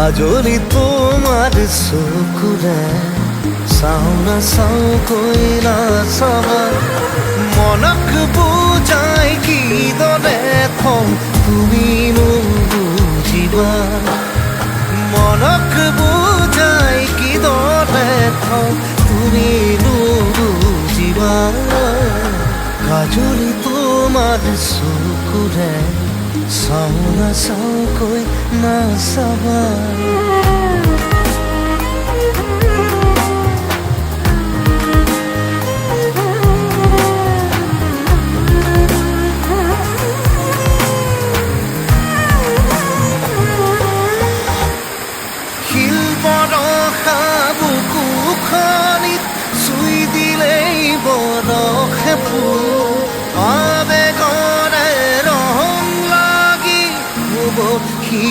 কাজলি তোমাৰ চকুৰে চাওঁ নাচাওঁকৈ নাচাবা মনক বুজাই কিদৰে থওঁ তুমি নুবুজিবা মনক বুজাই কিদৰে থওঁ তুমি নুবুজিবা কাজলি তোমাৰ চকুৰে চাওঁ নাচাওঁকৈ নাচাবা শিলবৰষা বুকুখনিত চুই দিলেই বৰষে ফুল আবেগৰে ৰং লাগি উভতি